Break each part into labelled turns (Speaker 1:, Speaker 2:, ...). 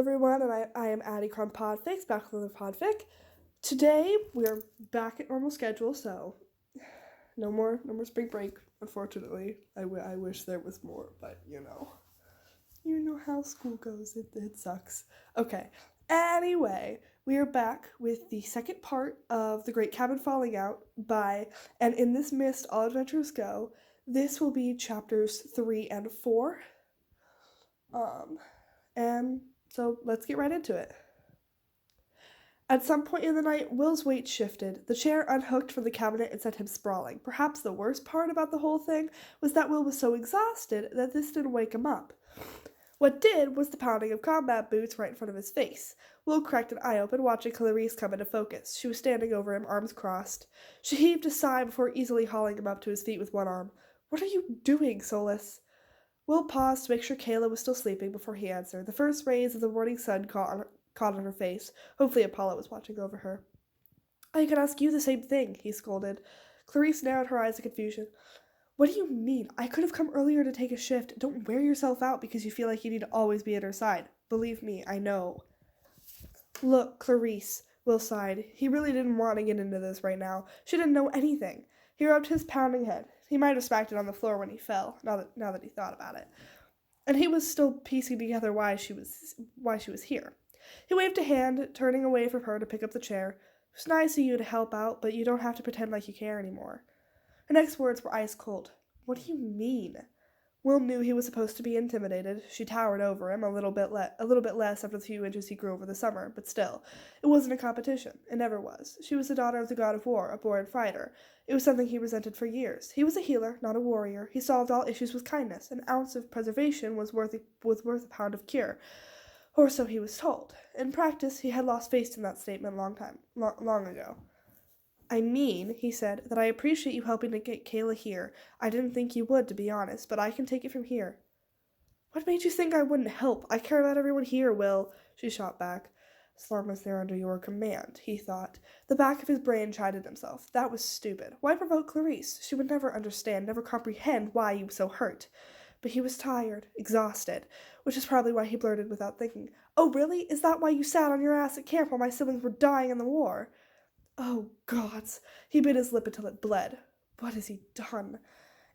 Speaker 1: everyone, and I am Addie from Podfic, back with another Podfic. Today, we're back at normal schedule, so no more spring break, unfortunately. I wish there was more, but you know how school goes, it sucks. Okay, anyway, we are back with the second part of The Great Cabin Falling Out by And in This Mist All Adventures Go. This will be chapters 3 and 4. And so let's get right into it. At some point in the night, Will's weight shifted. The chair unhooked from the cabinet and sent him sprawling. Perhaps the worst part about the whole thing was that Will was so exhausted that this didn't wake him up. What did was the pounding of combat boots right in front of his face. Will cracked an eye open, watching Clarice come into focus. She was standing over him, arms crossed. She heaved a sigh before easily hauling him up to his feet with one arm. "What are you doing, Solus?" Will paused to make sure Kayla was still sleeping before he answered. The first rays of the morning sun caught on her face. Hopefully Apollo was watching over her. "I could ask you the same thing," he scolded. Clarice narrowed her eyes in confusion. "What do you mean? I could have come earlier to take a shift. Don't wear yourself out because you feel like you need to always be at her side. Believe me, I know." "Look, Clarice," Will sighed. He really didn't want to get into this right now. She didn't know anything. He rubbed his pounding head. He might have smacked it on the floor when he fell, now that he thought about it. And he was still piecing together why she was here. He waved a hand, turning away from her to pick up the chair. "It's nice of you to help out, but you don't have to pretend like you care anymore." Her next words were ice cold. "What do you mean?" Will knew he was supposed to be intimidated. She towered over him, a little bit less after the few inches he grew over the summer, but still, it wasn't a competition. It never was. She was the daughter of the god of war, a born fighter. It was something he resented for years. He was a healer, not a warrior. He solved all issues with kindness. An ounce of preservation was worth a pound of cure. Or so he was told. In practice, he had lost faith in that statement long ago. "I mean," he said, "that I appreciate you helping to get Kayla here. I didn't think you would, to be honest, but I can take it from here." "What made you think I wouldn't help? I care about everyone here, Will," she shot back. "As long as they're under your command," he thought. The back of his brain chided himself. That was stupid. Why provoke Clarice? She would never understand, never comprehend why he was so hurt. But he was tired, exhausted, which is probably why he blurted without thinking, "Oh, really? Is that why you sat on your ass at camp while my siblings were dying in the war?" Oh, gods. He bit his lip until it bled. What has he done?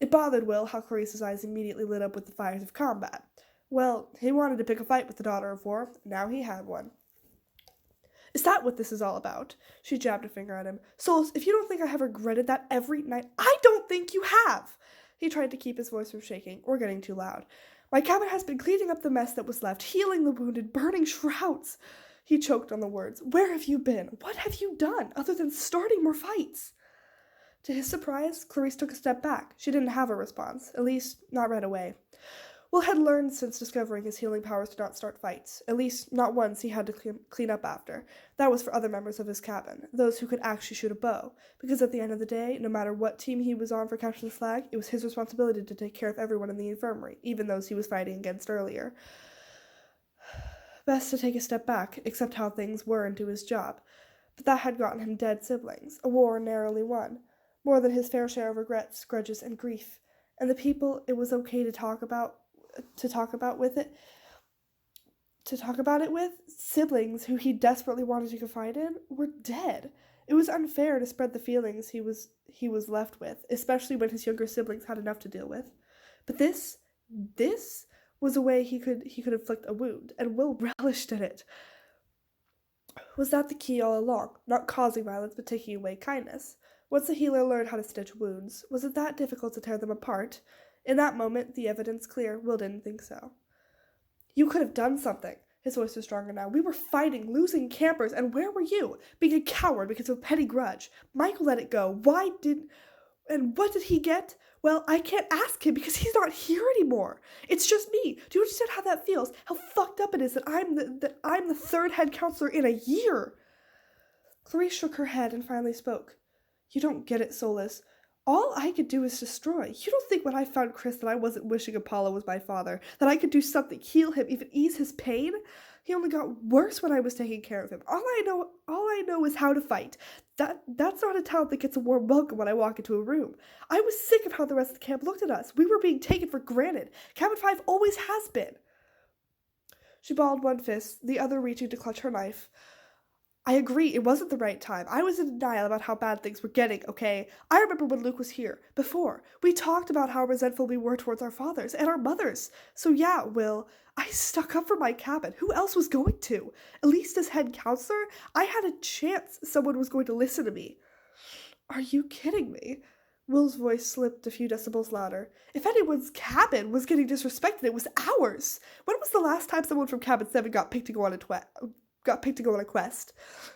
Speaker 1: It bothered Will how Clarice's eyes immediately lit up with the fires of combat. Well, he wanted to pick a fight with the daughter of war. Now he had one. "Is that what this is all about?" She jabbed a finger at him. "Souls, if you don't think I have regretted that every night, I don't think you have!" He tried to keep his voice from shaking or getting too loud. "My cabin has been cleaning up the mess that was left, healing the wounded, burning shrouds." He choked on the words. "Where have you been? What have you done, other than starting more fights?" To his surprise, Clarice took a step back. She didn't have a response, at least not right away. Will had learned since discovering his healing powers to not start fights. At least, not once he had to clean up after. That was for other members of his cabin, those who could actually shoot a bow. Because at the end of the day, no matter what team he was on for Capture the Flag, it was his responsibility to take care of everyone in the infirmary, even those he was fighting against earlier. Best to take a step back, accept how things were, and do his job. But that had gotten him dead siblings, a war narrowly won, more than his fair share of regrets, grudges, and grief. And the people it was okay to talk about it with, siblings who he desperately wanted to confide in, were dead. It was unfair to spread the feelings he was left with, especially when his younger siblings had enough to deal with. But this was a way he could inflict a wound, and Will relished in it. Was that the key all along? Not causing violence, but taking away kindness. Once the healer learned how to stitch wounds, was it that difficult to tear them apart? In that moment, the evidence clear, Will didn't think so. "You could have done something." His voice was stronger now. "We were fighting, losing campers, and where were you? Being a coward because of a petty grudge. Michael let it go. And what did he get? Well, I can't ask him because he's not here anymore. It's just me. Do you understand how that feels? How fucked up it is that I'm the third head counselor in a year?" Clarice shook her head and finally spoke. "You don't get it, Solus. All I could do is destroy. You don't think when I found Chris that I wasn't wishing Apollo was my father, that I could do something, heal him, even ease his pain? He only got worse when I was taking care of him. All I know is how to fight. That's not a talent that gets a warm welcome when I walk into a room. I was sick of how the rest of the camp looked at us. We were being taken for granted. Cabin 5 always has been." She balled one fist, the other reaching to clutch her knife. I agree, it wasn't the right time. I was in denial about how bad things were getting, okay? I remember when Luke was here, before. We talked about how resentful we were towards our fathers and our mothers. So yeah, Will, I stuck up for my cabin. Who else was going to? At least as head counselor, I had a chance someone was going to listen to me. Are you kidding me? Will's voice slipped a few decibels louder. If anyone's cabin was getting disrespected, it was ours. When was the last time someone from Cabin 7 got picked to go on a quest?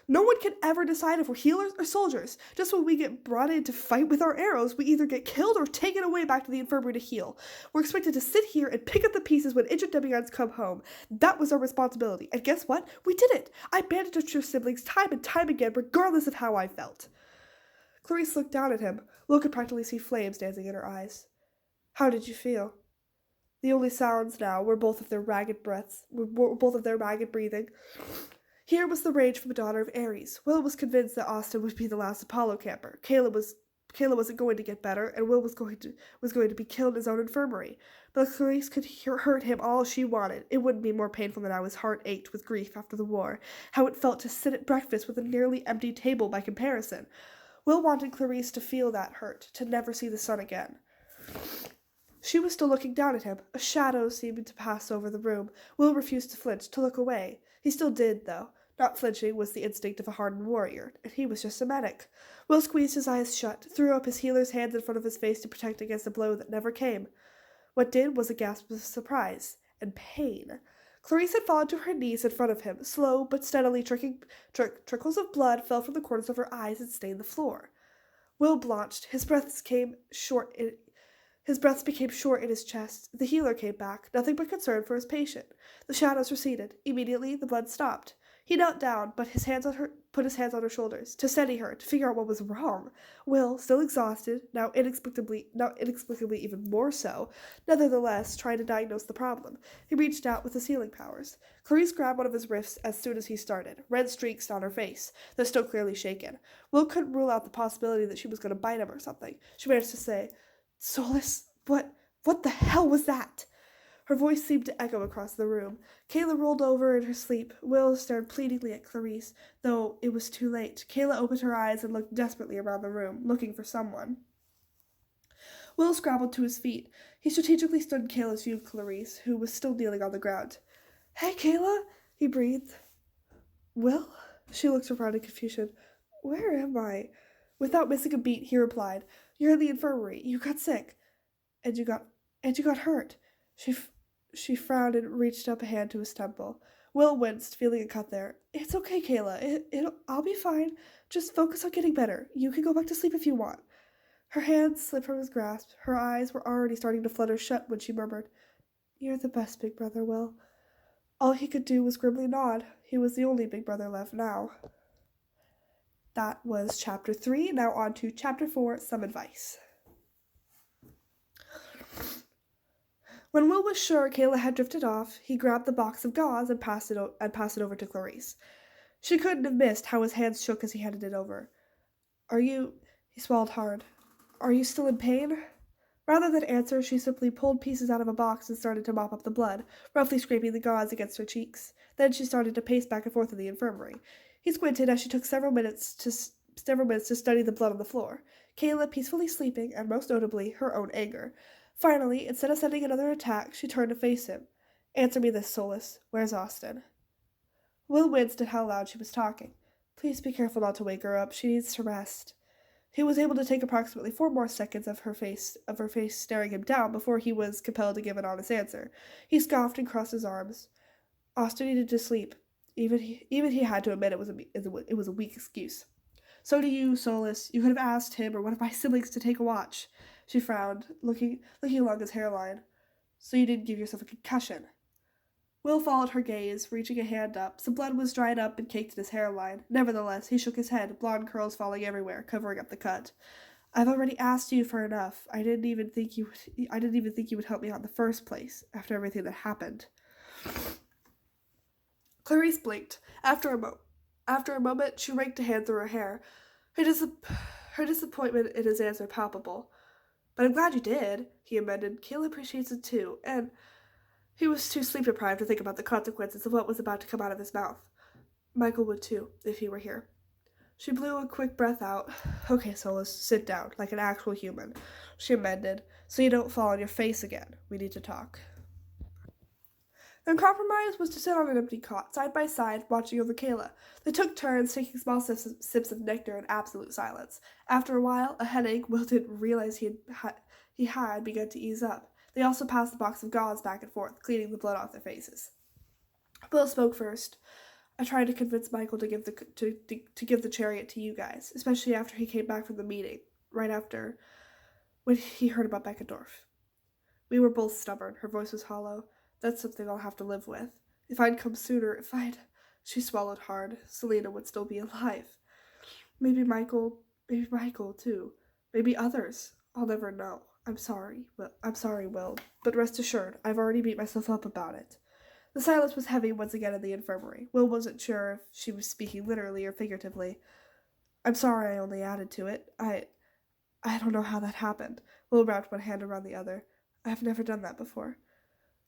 Speaker 1: No one can ever decide if we're healers or soldiers. Just when we get brought in to fight with our arrows, we either get killed or taken away back to the infirmary to heal. We're expected to sit here and pick up the pieces when injured demigods come home. That was our responsibility. And guess what? We did it. I bandaged your siblings time and time again, regardless of how I felt. Clarice looked down at him. Will could practically see flames dancing in her eyes. How did you feel? The only sounds now were both of their ragged breathing. Here was the rage from a daughter of Ares. Will was convinced that Austin would be the last Apollo camper. Kayla wasn't going to get better, and Will was going to be killed in his own infirmary. But Clarice could hurt him all she wanted. It wouldn't be more painful than how his heart ached with grief after the war, how it felt to sit at breakfast with a nearly empty table by comparison. Will wanted Clarice to feel that hurt, to never see the sun again. She was still looking down at him. A shadow seemed to pass over the room. Will refused to flinch, to look away. He still did, though. Not flinching was the instinct of a hardened warrior, and he was just a medic. Will squeezed his eyes shut, threw up his healer's hands in front of his face to protect against a blow that never came. What did was a gasp of surprise and pain. Clarice had fallen to her knees in front of him. Slow but steadily trickles of blood fell from the corners of her eyes and stained the floor. Will blanched. His breaths became short in his chest. The healer came back, nothing but concern for his patient. The shadows receded. Immediately, the blood stopped. He knelt down, put his hands on her shoulders, to steady her, to figure out what was wrong. Will, still exhausted, now inexplicably even more so, nevertheless trying to diagnose the problem. He reached out with his healing powers. Clarice grabbed one of his wrists as soon as he started. Red streaks down her face, though still clearly shaken. Will couldn't rule out the possibility that she was going to bite him or something. She managed to say, "Solus, what the hell was that?" Her voice seemed to echo across the room. Kayla rolled over in her sleep. Will stared pleadingly at Clarice, though it was too late. Kayla opened her eyes and looked desperately around the room, looking for someone. Will scrambled to his feet. He strategically stood in Kayla's view of Clarice, who was still kneeling on the ground. "Hey, Kayla," he breathed. "Will?" She looked around in confusion. "Where am I?" Without missing a beat, he replied, "You're in the infirmary. You got sick. And you got hurt." She frowned and reached up a hand to his temple. Will winced, feeling a cut there. "It's okay, Kayla. I'll be fine. Just focus on getting better. You can go back to sleep if you want." Her hands slipped from his grasp. Her eyes were already starting to flutter shut when she murmured, "You're the best big brother, Will." All he could do was grimly nod. He was the only big brother left now. That was Chapter 3. Now on to Chapter 4, Some Advice. When Will was sure Kayla had drifted off, he grabbed the box of gauze and passed it over to Clarice. She couldn't have missed how his hands shook as he handed it over. He swallowed hard. "Are you still in pain?" Rather than answer, she simply pulled pieces out of a box and started to mop up the blood, roughly scraping the gauze against her cheeks. Then she started to pace back and forth in the infirmary. He squinted as she took several minutes to study the blood on the floor. Kayla peacefully sleeping, and most notably, her own anger. Finally, instead of sending another attack, she turned to face him. "Answer me this, Solus. Where's Austin?" Will winced at how loud she was talking. "Please be careful not to wake her up. She needs to rest." He was able to take approximately 4 more seconds of her face staring him down before he was compelled to give an honest answer. He scoffed and crossed his arms. Austin needed to sleep. Even he had to admit it was a weak excuse. "So do you, Solus. You could have asked him or one of my siblings to take a watch." She frowned, looking along his hairline. "So you didn't give yourself a concussion." Will followed her gaze, reaching a hand up. Some blood was dried up and caked in his hairline. Nevertheless, he shook his head, blonde curls falling everywhere, covering up the cut. "I've already asked you for enough. I didn't even think you would help me out in the first place, after everything that happened." Clarice blinked. After a moment, she raked a hand through her hair. Her disappointment in his answer palpable. "But I'm glad you did," he amended. "Kayla appreciates it too, and He was too sleep-deprived to think about the consequences of what was about to come out of his mouth. Michael would too, if he were here. She blew a quick breath out. Okay, Solus, sit down, like an actual human. She amended. So you don't fall on your face again. We need to talk. Their compromise was to sit on an empty cot, side by side, watching over Kayla. They took turns taking small sips of nectar in absolute silence. After a while, a headache Will didn't realize he had begun to ease up. They also passed the box of gauze back and forth, cleaning the blood off their faces. Will spoke first. I tried to convince Michael to give the chariot to you guys, especially after he came back from the meeting, right after when he heard about Beckendorf. We were both stubborn. Her voice was hollow. That's something I'll have to live with. If I'd come sooner, She swallowed hard. Selena would still be alive. Maybe Michael, too. Maybe others. I'll never know. I'm sorry, Will, but rest assured, I've already beat myself up about it. The silence was heavy once again in the infirmary. Will wasn't sure if she was speaking literally or figuratively. I'm sorry I only added to it. I don't know how that happened. Will wrapped one hand around the other. I've never done that before.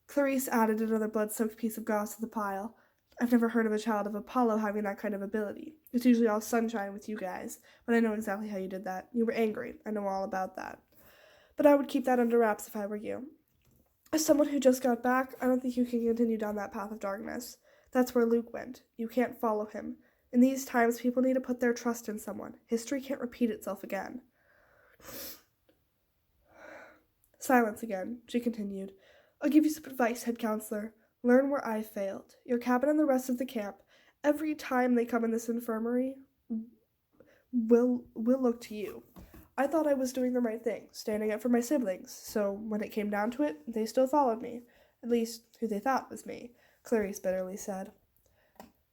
Speaker 1: Clarice added another blood-soaked piece of gauze to the pile. I've never heard of a child of Apollo having that kind of ability. It's usually all sunshine with you guys, but I know exactly how you did that. You were angry. I know all about that. But I would keep that under wraps if I were you. As someone who just got back, I don't think you can continue down that path of darkness. That's where Luke went. You can't follow him. In these times, people need to put their trust in someone. History can't repeat itself again. Silence again. She continued. I'll give you some advice, head counselor. Learn where I failed. Your cabin and the rest of the camp. Every time they come in this infirmary, we'll look to you. I thought I was doing the right thing, standing up for my siblings, so when it came down to it, they still followed me. At least, who they thought was me, Clarice bitterly said.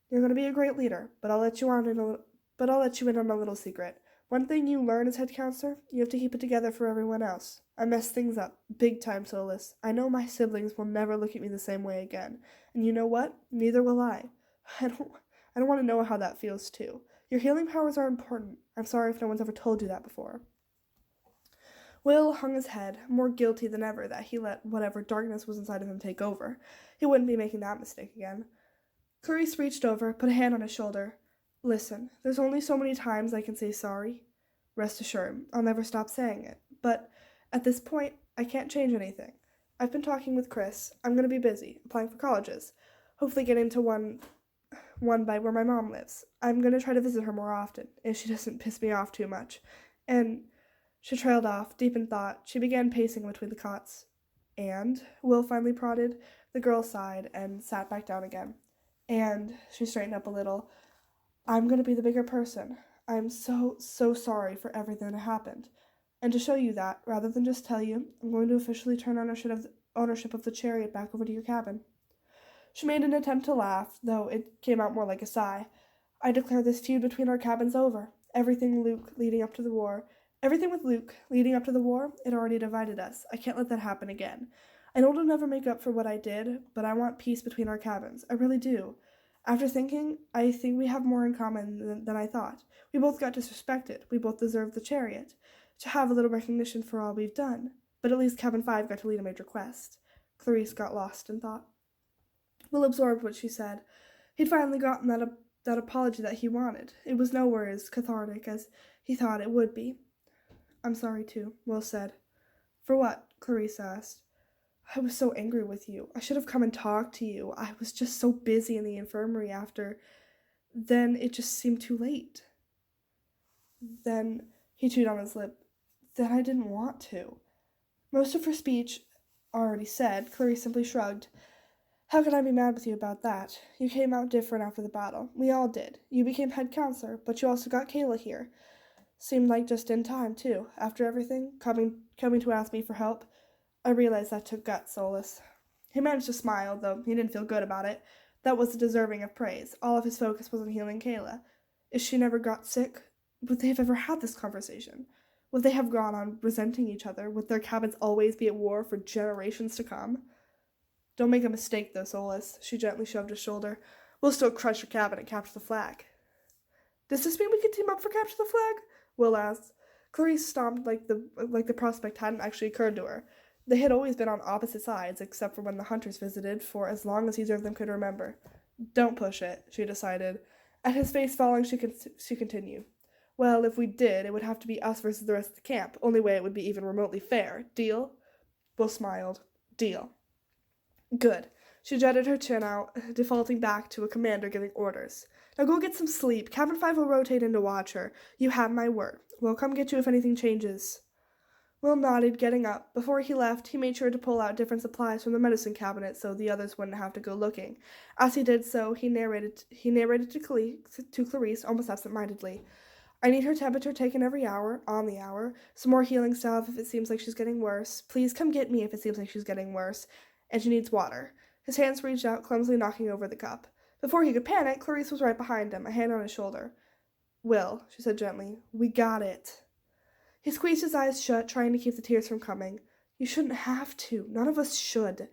Speaker 1: You're going to be a great leader, but I'll let you in on a little secret. One thing you learn as head counselor, you have to keep it together for everyone else. I messed things up, big time, Solus. I know my siblings will never look at me the same way again, and you know what? Neither will I. I don't want to know how that feels, too. Your healing powers are important. I'm sorry if no one's ever told you that before. Will hung his head, more guilty than ever that he let whatever darkness was inside of him take over. He wouldn't be making that mistake again. Clarice reached over, put a hand on his shoulder. Listen, there's only so many times I can say sorry. Rest assured, I'll never stop saying it. But at this point, I can't change anything. I've been talking with Chris. I'm going to be busy, applying for colleges. Hopefully get into one by where my mom lives. I'm going to try to visit her more often, if she doesn't piss me off too much. And she trailed off, deep in thought. She began pacing between the cots. And, Will finally prodded. The girl sighed and sat back down again. And she straightened up a little. I'm going to be the bigger person. I'm so sorry for everything that happened. And to show you that, rather than just tell you, I'm going to officially turn ownership of the chariot back over to your cabin. She made an attempt to laugh, though it came out more like a sigh. I declare this feud between our cabins over. Everything with Luke leading up to the war, it already divided us. I can't let that happen again. I know it'll never make up for what I did, but I want peace between our cabins. I really do. After thinking, I think we have more in common than I thought. We both got disrespected. We both deserve the chariot. To have a little recognition for all we've done. But at least Cabin 5 got to lead a major quest. Clarice got lost in thought. Will absorbed what she said. He'd finally gotten that apology that he wanted. It was nowhere as cathartic as he thought it would be. I'm sorry, too, Will said. For what? Clarice asked. I was so angry with you. I should have come and talked to you. I was just so busy in the infirmary after. Then it just seemed too late. Then he chewed on his lip. Then I didn't want to. Most of her speech already said, Clarice simply shrugged. How can I be mad with you about that? You came out different after the battle. We all did. You became head counselor, but you also got Kayla here. Seemed like just in time, too. After everything, coming to ask me for help. I realized that took guts, Solus. He managed to smile, though he didn't feel good about it. That was deserving of praise. All of his focus was on healing Kayla. If she never got sick, would they have ever had this conversation? Would they have gone on resenting each other? Would their cabins always be at war for generations to come? Don't make a mistake, though, Solus. She gently shoved his shoulder. We'll still crush your cabin and capture the flag. Does this mean we can team up for capture the flag? Will asked. Clarice stomped like the prospect hadn't actually occurred to her. They had always been on opposite sides, except for when the hunters visited, for as long as either of them could remember. Don't push it, she decided. At his face falling, she continued. Well, if we did, it would have to be us versus the rest of the camp. Only way it would be even remotely fair. Deal? Will smiled. Deal. Good. She jutted her chin out, defaulting back to a commander giving orders. Now go get some sleep. Cabin 5 will rotate in to watch her. You have my word. We'll come get you if anything changes. Will nodded, getting up. Before he left, he made sure to pull out different supplies from the medicine cabinet so the others wouldn't have to go looking. As he did so, he narrated to Clarice almost absent-mindedly. I need her temperature taken every hour, on the hour. Some more healing stuff if it seems like she's getting worse. Please come get me if it seems like she's getting worse. And she needs water. His hands reached out, clumsily knocking over the cup. Before he could panic, Clarice was right behind him, a hand on his shoulder. Will, she said gently, we got it. He squeezed his eyes shut, trying to keep the tears from coming. You shouldn't have to. None of us should.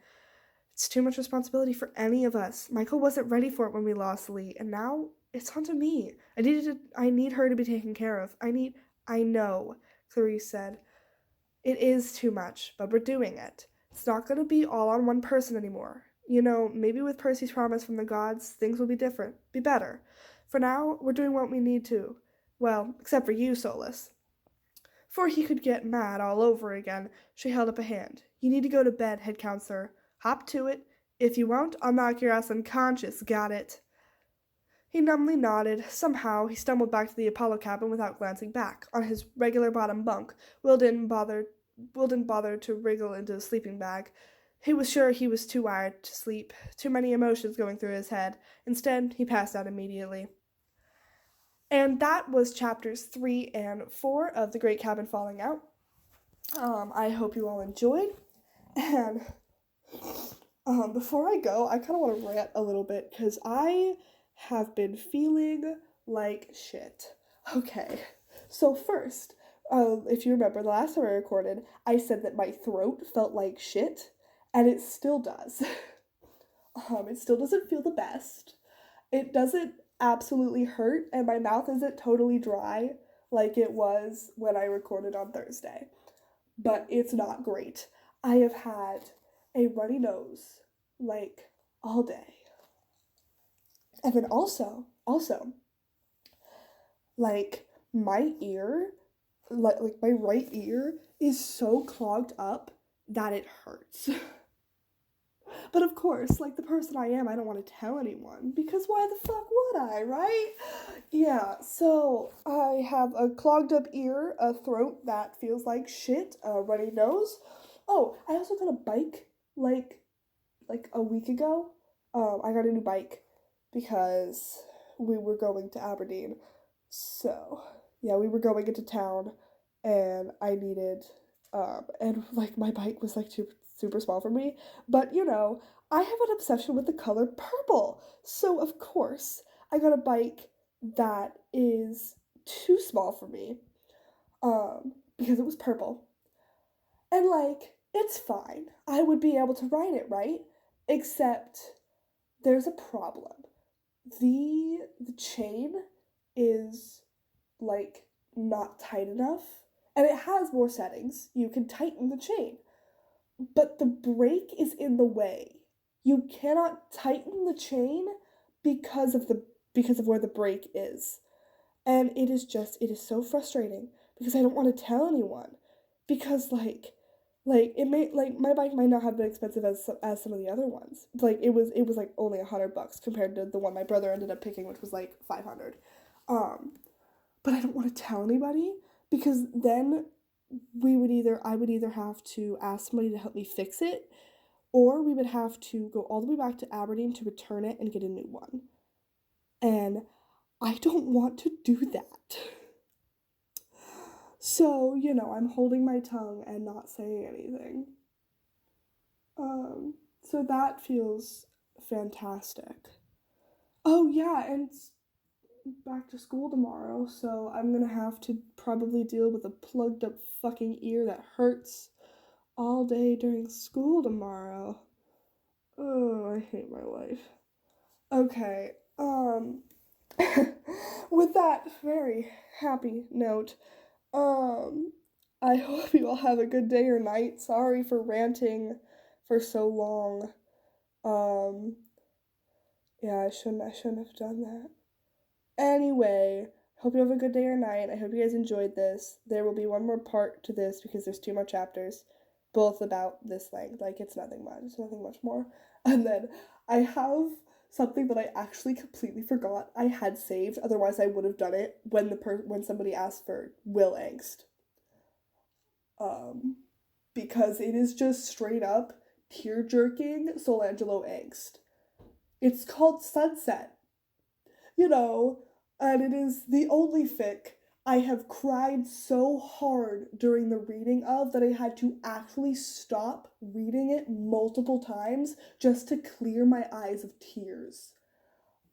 Speaker 1: It's too much responsibility for any of us. Michael wasn't ready for it when we lost Lee, and now it's onto me. I need her to be taken care of. I know, Clarice said. It is too much, but we're doing it. It's not going to be all on one person anymore. You know, maybe with Percy's promise from the gods, things will be different, be better. For now, we're doing what we need to. Well, except for you, Solus. Before he could get mad all over again, she held up a hand. You need to go to bed, head counselor. Hop to it. If you won't, I'll knock your ass unconscious. Got it? He numbly nodded. Somehow, he stumbled back to the Apollo cabin without glancing back. On his regular bottom bunk, Will didn't bother to wriggle into a sleeping bag. He was sure he was too wired to sleep, too many emotions going through his head. Instead, he passed out immediately. And that was chapters 3 and 4 of The Great Cabin Falling Out. I hope you all enjoyed. And before I go, I kind of want to rant a little bit because I have been feeling like shit. Okay, so first, if you remember, the last time I recorded, I said that my throat felt like shit, and it still does. It still doesn't feel the best. It doesn't absolutely hurt, and my mouth isn't totally dry like it was when I recorded on Thursday. But it's not great. I have had a runny nose, like, all day. And then also, like, my ear, like my right ear is so clogged up that it hurts. But of course, like the person I am, I don't want to tell anyone, because why the fuck would I, right? Yeah, so I have a clogged up ear, a throat that feels like shit, a runny nose. Oh, I also got a bike, like a week ago. I got a new bike because we were going to Aberdeen. So, yeah, we were going into town, and I needed, and, like, my bike was, like, super small for me, but, you know, I have an obsession with the color purple, so, of course, I got a bike that is too small for me, because it was purple, and, like, it's fine, I would be able to ride it, right? Except, there's a problem. The chain is, like, not tight enough, and it has more settings. You can tighten the chain, but the brake is in the way. You cannot tighten the chain because of where the brake is, and it is so frustrating because I don't want to tell anyone, because it may, like, my bike might not have been expensive as some of the other ones. Like, it was like only $100 compared to the one my brother ended up picking, which was like $500. But I don't want to tell anybody, because then I would either have to ask somebody to help me fix it, or we would have to go all the way back to Aberdeen to return it and get a new one. And I don't want to do that. So, you know, I'm holding my tongue and not saying anything. So that feels fantastic. Oh, yeah, and it's back to school tomorrow, so I'm gonna have to probably deal with a plugged up fucking ear that hurts all day during school tomorrow. Oh, I hate my life. Okay, with that very happy note, I hope you all have a good day or night. Sorry for ranting for so long. Um, yeah, I shouldn't have done that. Anyway, hope you have a good day or night. I hope you guys enjoyed this. There will be one more part to this because there's 2 more chapters, both about this length. Like, it's nothing much. It's nothing much more. And then I have something that I actually completely forgot I had saved. Otherwise, I would have done it when somebody asked for will angst. Um, because it is just straight up tear jerking Solangelo angst. It's called Sunset, you know, and it is the only fic I have cried so hard during the reading of that I had to actually stop reading it multiple times just to clear my eyes of tears.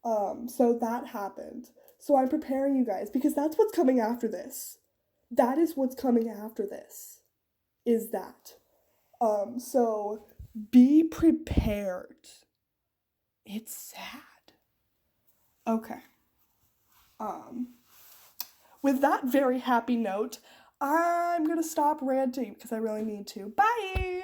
Speaker 1: So that happened. So I'm preparing you guys because that's what's coming after this. That is what's coming after this. Is that. So be prepared. It's sad. Okay. Um, with that very happy note, I'm gonna stop ranting because I really need to. Bye!